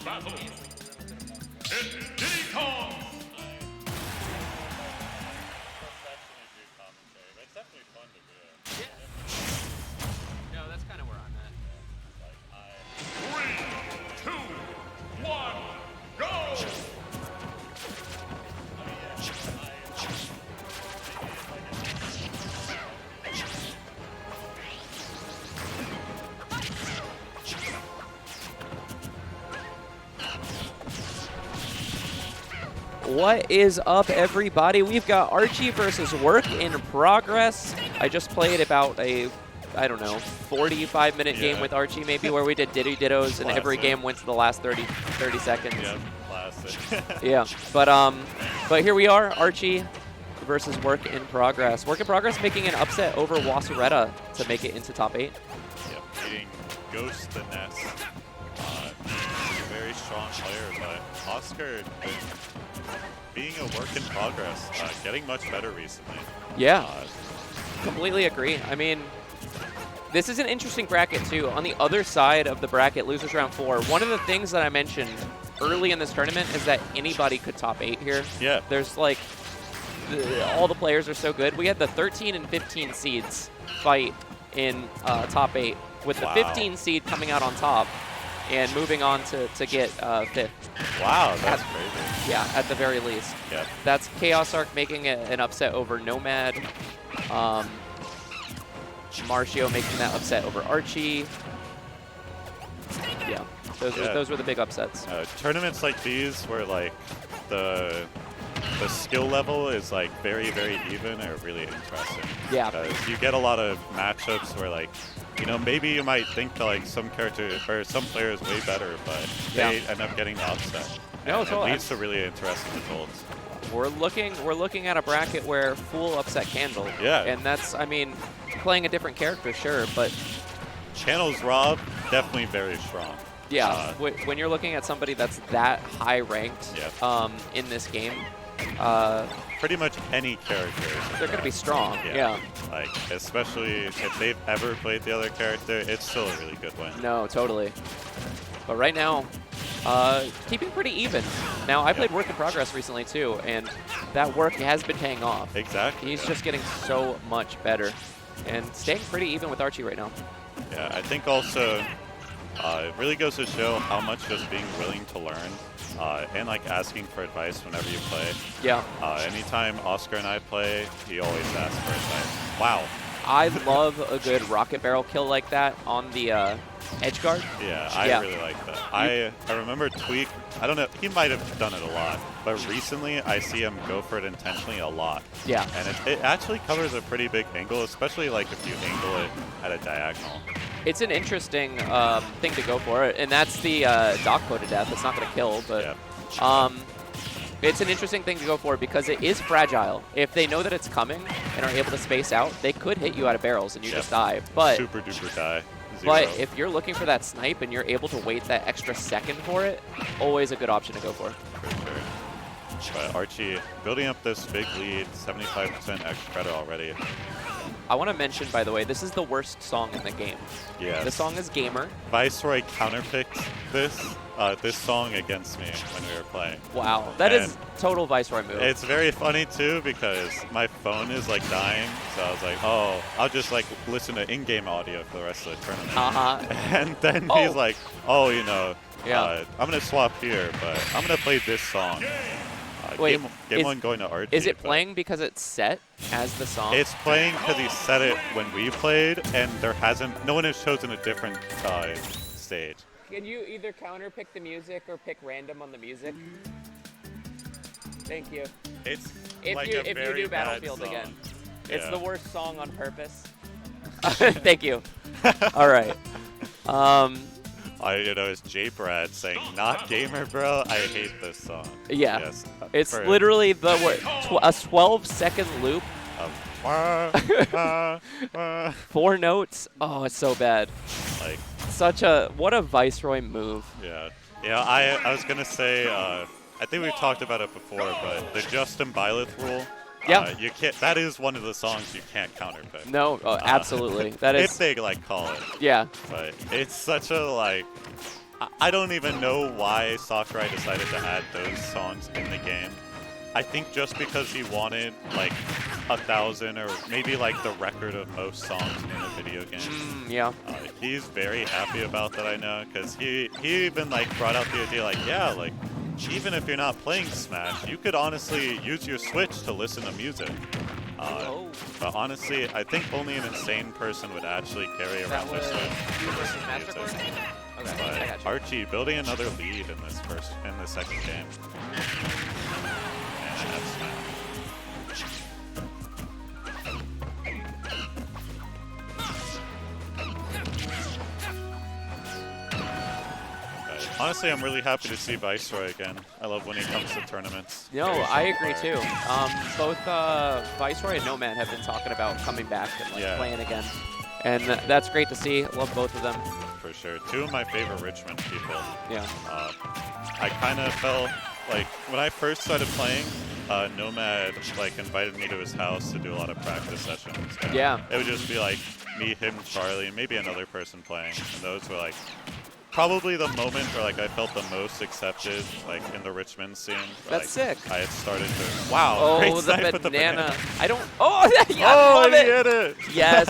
battle. It's Diddy Kong. It's definitely fun to do. Yeah. No, that's kind of where I'm at. 3, 2, 1, go! What is up, everybody? We've got Archy versus Work in Progress. I just played about a, I don't know, 45-minute game with Archy, maybe, where we did Diddy Dittos, and every game went to the last 30 seconds. Yep, classic. Yeah, but here we are, Archy versus Work in Progress. Work in Progress making an upset over Wasaretta to make it into top 8. Yep, beating Ghost the Nest. Very strong player, but Oscar, being a work in progress, getting much better recently. Yeah, completely agree. I mean, this is an interesting bracket, too. On the other side of the bracket, losers round 4, one of the things that I mentioned early in this tournament is that anybody could top 8 here. Yeah. There's like, all the players are so good. We had the 13 and 15 seeds fight in top 8, with the 15 seed coming out on top and moving on to get 5th. Wow, that's crazy. Yeah, at the very least. Yep. That's Chaos Arc making an upset over Nomad. Marcio making that upset over Archy. Yeah, those were the big upsets. Tournaments like these where like the skill level is like very, very even are really interesting. Yeah. Because you get a lot of matchups where like, you know, maybe you might think that like some character or some player is way better, but they end up getting the upset. No, and it leads to really interesting results. We're looking at a bracket where full upset Candle. Yeah. And that's, I mean, playing a different character, sure, but Channels Rob, definitely very strong. yeah, when you're looking at somebody that's that high ranked in this game, pretty much any character, they're going to be strong. Yeah. Like, especially if they've ever played the other character, it's still a really good win. No, totally. But right now, keeping pretty even. Now, I played Work in Progress recently, too, and that work has been paying off. Exactly. He's just getting so much better and staying pretty even with Archy right now. Yeah, I think also it really goes to show how much just being willing to learn and like asking for advice whenever you play. Yeah. Anytime Oscar and I play, he always asks for advice. Wow. I love a good rocket barrel kill like that on the edge guard. Yeah, I really like that. I remember Tweak, I don't know, he might have done it a lot, but recently I see him go for it intentionally a lot. Yeah. And it actually covers a pretty big angle, especially like if you angle it at a diagonal. It's an interesting thing to go for, and that's the Doc Blow to death. It's not going to kill, but it's an interesting thing to go for because it is fragile. If they know that it's coming and are able to space out, they could hit you out of barrels and you just die. But super duper die. But if you're looking for that snipe and you're able to wait that extra second for it, always a good option to go for. For sure. But Archy building up this big lead, 75% extra credit already. I want to mention, by the way, this is the worst song in the game. Yeah. The song is Gamer. Viceroy counterpicked this song against me when we were playing. Wow, that is total Viceroy move. It's very funny too because my phone is like dying, so I was like, oh, I'll just like listen to in-game audio for the rest of the tournament. And then he's like, oh, you know, I'm gonna swap here, but I'm gonna play this song. Wait, game 1 going to Archy. Is it playing because it's set as the song? It's playing because he set it when we played, and no one has chosen a different stage. Can you either counter pick the music or pick random on the music? Thank you. It's if like you do Battlefield again. It's the worst song on purpose. Thank you. All right. You know, it's J-Brad saying, not gamer, bro. I hate this song. Yeah. Yes, it's literally the a 12-second loop. 4 notes. Oh, it's so bad. Like, what a Viceroy move. Yeah. Yeah, I was going to say, I think we've talked about it before, but the Justin Byleth rule. Yeah. You can't. That is one of the songs you can't counterpick. No, absolutely. That is. If they like call it. Yeah. But it's such a like. I don't even know why Sakurai decided to add those songs in the game. I think just because he wanted like 1,000 or maybe like the record of most songs in a video game. Yeah. He's very happy about that, I know, because he even like brought out the idea like, yeah, like even if you're not playing Smash, you could honestly use your Switch to listen to music. But honestly, I think only an insane person would actually carry around their Switch. Okay, But Archy building another lead in the second game. And that's Smash. Honestly, I'm really happy to see Viceroy again. I love when he comes to tournaments. No, I agree too. Both Viceroy and Nomad have been talking about coming back and like playing again. And that's great to see. Love both of them. For sure. Two of my favorite Richmond people. Yeah. I kind of felt like when I first started playing, Nomad like invited me to his house to do a lot of practice sessions. Yeah. It would just be like me, him, Charlie, and maybe another person playing. And those were like probably the moment where like I felt the most accepted like in the Richmond scene. That's sick. I had started to wow. Oh, great the snipe with banana. I don't. Oh, yeah, oh, I love he it. hit it. Yes,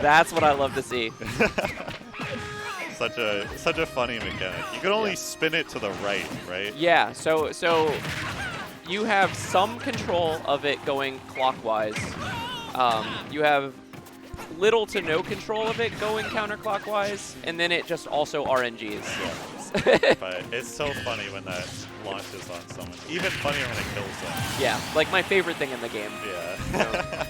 that's what I love to see. Such a funny mechanic. You can only spin it to the right? Yeah. So you have some control of it going clockwise. You have little to no control of it going counterclockwise, and then it just also RNGs. But it's so funny when that launches on someone. Even funnier when it kills them. Yeah, like my favorite thing in the game. Yeah.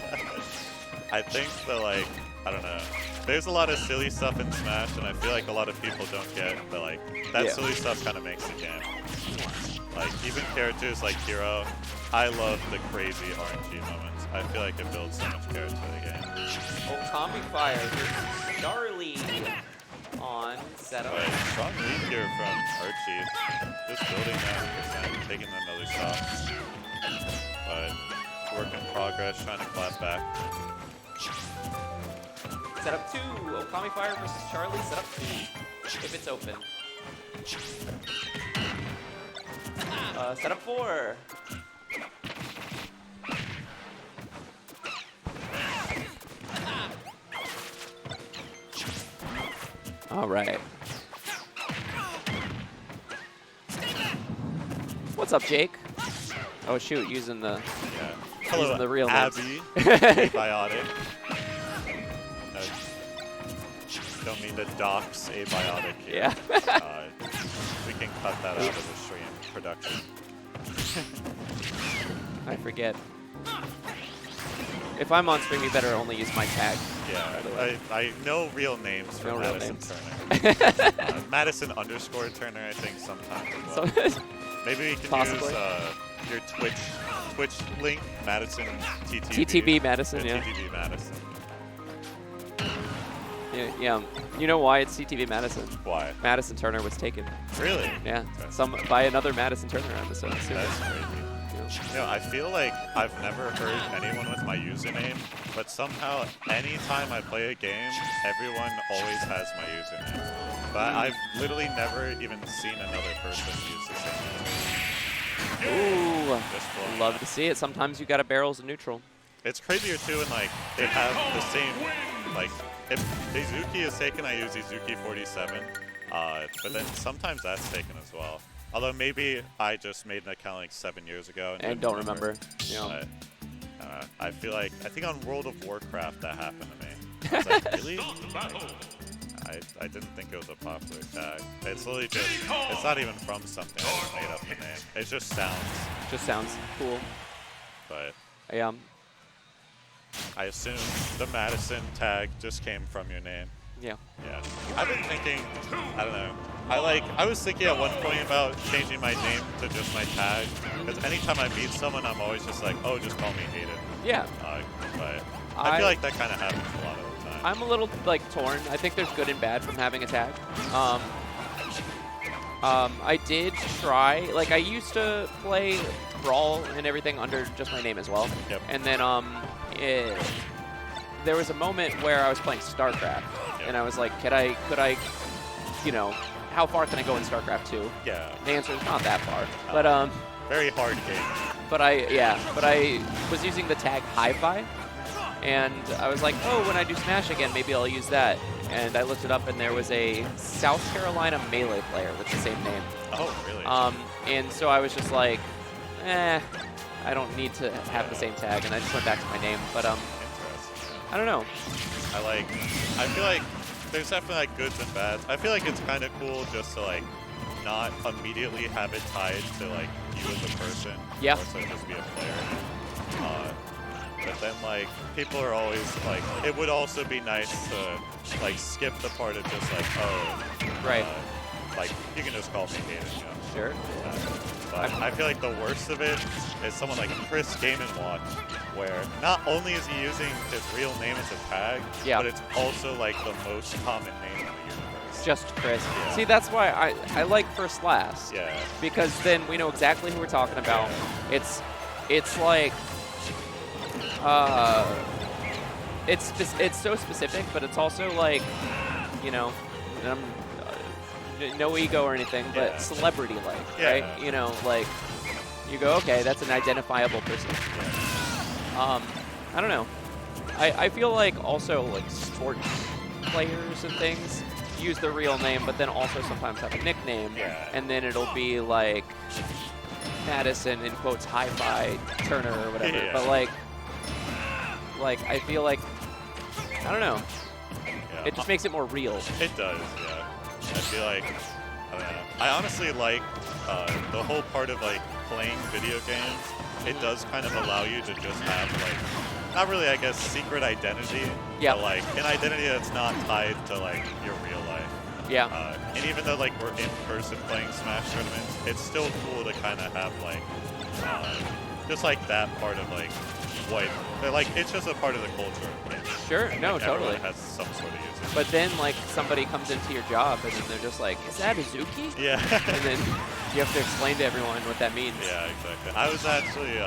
I think that like, I don't know. There's a lot of silly stuff in Smash, and I feel like a lot of people don't get that like that silly stuff kind of makes the game. Like even characters like Hero, I love the crazy RNG moments. I feel like it builds so much character to the game. Oh, Combi Fire versus Charlie on setup. But strong lead here from Archy. Just building that percent, taking another shot. But work in progress, trying to clap back. Setup 2. Okami Fire versus Charlie. Setup 2. If it's open. Setup 4. All right. What's up, Jake? Oh shoot, using the Hello, the real Abby. Abiotic. Don't mean to dox Abiotic here. Yeah. We can cut that out of the stream production. I forget. If I'm on stream, you better only use my tag. Yeah, I know real names for Madison Turner. Madison _ Turner, I think, sometimes. Maybe we can use your Twitch link, Madison TTV. TTV Madison, yeah. TTV Madison. Yeah. You know why it's CTV Madison? Why? Madison Turner was taken. Really? Yeah. By another Madison Turner episode. That's crazy. You know, I feel like I've never heard anyone with my username, but somehow anytime I play a game, everyone always has my username. But I've literally never even seen another person use the same username. Ooh, love to see it. Sometimes you got to barrels in neutral. It's crazier too when like they have the same, like if Izuki is taken, I use Izuki 47, but then sometimes that's taken as well. Although maybe I just made an account like 7 years ago and don't remember. Yeah. But, I think on World of Warcraft that happened to me. I was like, really? I didn't think it was a popular tag. It's literally just, it's not even from something. I just made up the name. It just sounds. Just sounds cool. But I assume the Madison tag just came from your name. Yeah. Yeah. I've been thinking, I don't know. I was thinking at one point about changing my name to just my tag, because anytime I meet someone, I'm always just like, oh, just call me Hayden. Yeah. But I feel like that kind of happens a lot of the time. I'm a little like torn. I think there's good and bad from having a tag. I did try, like I used to play Brawl and everything under just my name as well. Yep. And then there was a moment where I was playing StarCraft, and I was like, could I, you know, how far can I go in StarCraft 2? Yeah. The answer is not that far. But very hard game. But I was using the tag hi-fi, and I was like, oh, when I do Smash again, maybe I'll use that. And I looked it up, and there was a South Carolina Melee player with the same name. Oh, really? And so I was just like, I don't need to have the same tag, and I just went back to my name. But Interesting. I don't know. I feel like there's definitely like goods and bads. I feel like it's kind of cool just to like not immediately have it tied to like you as a person. Yeah. Or so just be a player. But then like people are always like, it would also be nice to like skip the part of just like, oh, right. Like you can just call me Hayden, you know. Sure. But I feel like the worst of it is someone like Chris Game & Watch, where not only is he using his real name as a tag, but it's also like the most common name in the universe. Just Chris. Yeah. See, that's why I like First Last. Yeah. Because then we know exactly who we're talking about. It's like it's so specific, but it's also like, you know, no ego or anything, but celebrity-like, right? You know, like you go, okay, that's an identifiable person. I don't know. I feel like also like sports players and things use their real name, but then also sometimes have a nickname, and then it'll be like Madison in quotes hi-fi Turner or whatever. But like I feel like, I don't know. It just makes it more real. It does, yeah. I feel like, I don't know. I honestly like the whole part of like playing video games. It does kind of allow you to just have like, not really, I guess, secret identity. Yeah. But like an identity that's not tied to like your real life. Yeah. And even though like we're in person playing Smash tournaments, it's still cool to kind of have like, just like that part of like what, like it's just a part of the culture. Sure, like, no, totally. Everyone has some sort of usage. But then like somebody comes into your job and then they're just like, is that Izuki? Yeah. And then you have to explain to everyone what that means. Yeah, exactly. I was actually,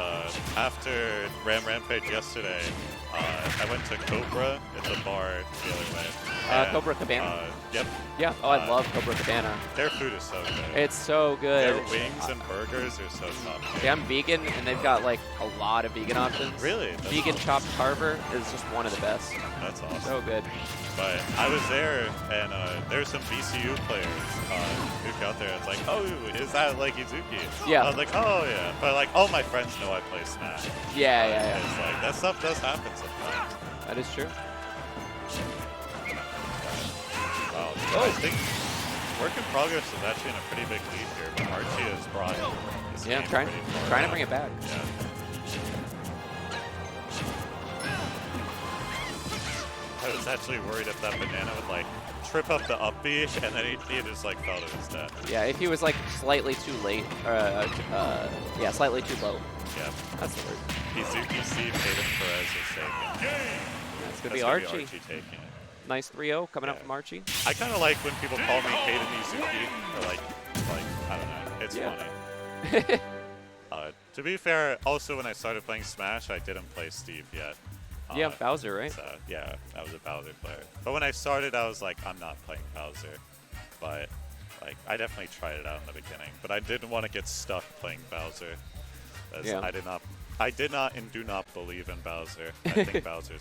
after Rampage yesterday, I went to Cobra. It's a bar the other way. Cobra Cabana? Yep. Yeah. Oh, I love Cobra Cabana. Their food is so good. It's so good. Their wings and burgers are so top. Yeah, I'm vegan, and they've got like a lot of vegan options. Really? That's Vegan awesome. chopped carver is just one of the best. That's awesome. So good. But I was there, and there's some VCU players who out there. It's like, oh, is that like Izuki? Yeah. I was like, oh yeah. But like, all my friends know I play Smash. Yeah. It's like that stuff does happen sometimes. That is true. Wow. I think Work in Progress is actually in a pretty big lead here, but Archy has brought this game trying pretty far to out. bring it back. Yeah. I was actually worried if that banana would like trip up the up B, and then he just like fell to his death. Yeah, if he was like slightly too late, yeah, slightly too low. Yeah. That's the word. Izuki C, Peyton Perez is taking it. It's going to be Archy. Archy taking it. Nice 3-0 coming up from Archy. I kind of like when people call me Peyton Izuki, or like, I don't know, it's funny. To be fair, also when I started playing Smash, I didn't play Steve yet. Yeah, Bowser, right? So, yeah, I was a Bowser player. But when I started, I was like, I'm not playing Bowser. But like, I definitely tried it out in the beginning. But I didn't want to get stuck playing Bowser. I did not and do not believe in Bowser. I think Bowser's